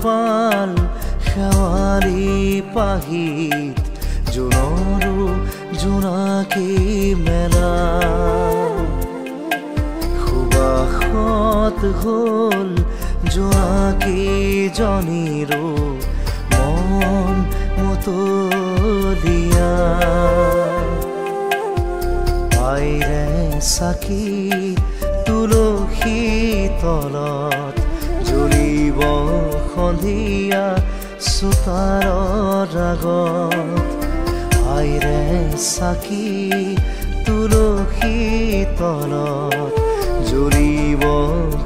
টোপাল শেৱালি পাহিত জোনৰো জোনাকী মেলা সুবাসত হ'ল জোনাকী জনীৰো মন মতলীয়া আইৰে চাকি তুলসী তলত জ্বলিব সন্ধিয়া চোতালৰ আগত আইৰে চাকি তুলসী তলত জ্বলিব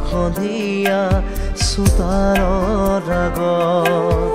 সন্ধিয়া চোতালৰ আগত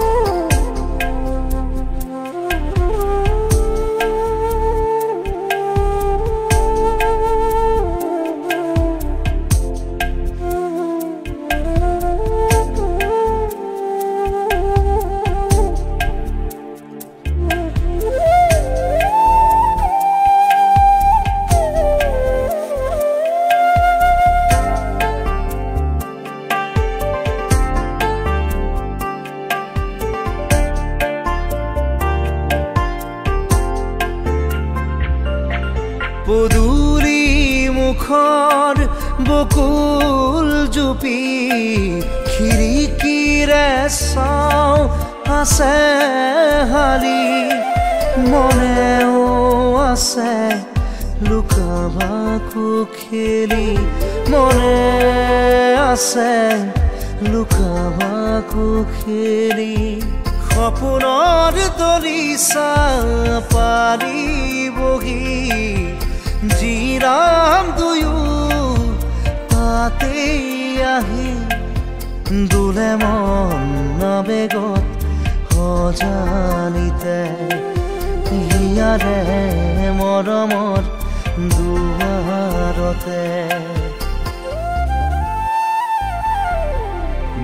পদূলি মুখৰ বকুল জুপি খিৰিকীৰে চাওঁ আছে হালি মনেও আছে লুকা ভাকু খেলি মনে আছে লুকা ভাকু খেলি সপোনৰ দলিচা পাৰি বহি জিৰাম দুয়ো তাতে আহি দোলে মন আবেগত সজানিতে হিয়াৰে মৰমৰ দুৱাৰতে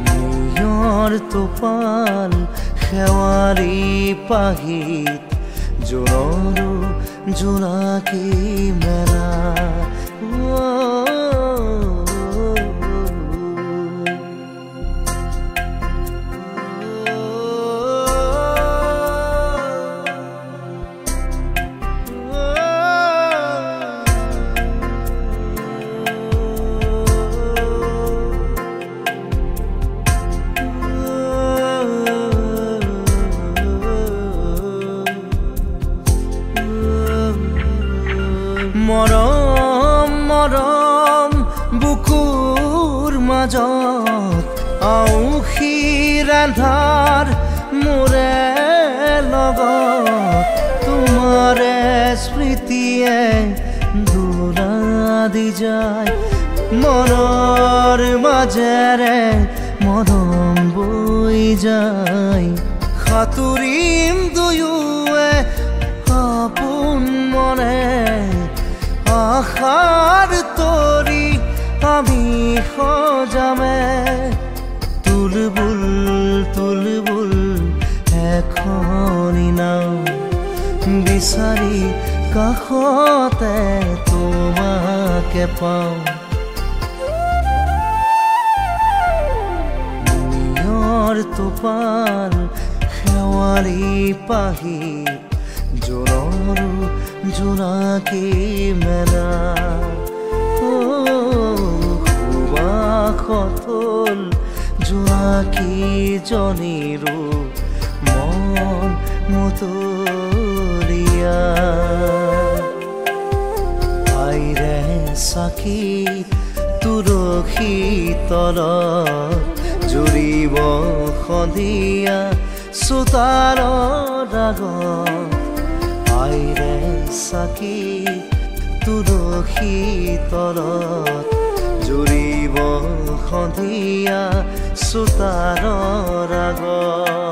নিয়ৰ টোপাল শেৱালি পাহিত জোনৰো জোনাকী মেলা মৰম মৰম বুকুৰ মাজত আউসীৰ আন্ধাৰ মোৰে লগত তোমাৰে স্মৃতিয়ে দোলা দি যায় মনৰ মাজেৰে মৰম বৈ যায় সাঁতুৰিম দুয়োৱে আপোন মনে আশাৰ তৰি আমি সজামে তুলবুল তুলবুল এখনি নাও বিচাৰি কাষতে তোমাকে পাওঁ নিয়ৰ টোপাল শেৱালি পাহিত জোনৰো জোনাকী মেলা সুবাসত হ'ল জোনাকী জনীৰো মন মতলীয়া আইৰে চাকি তুলসী তলত জ্বলিব সন্ধিয়া চোতালৰ আগত আইৰে চাকি তুলসী তলত জ্বলিব সন্ধিয়া চোতালৰ আগত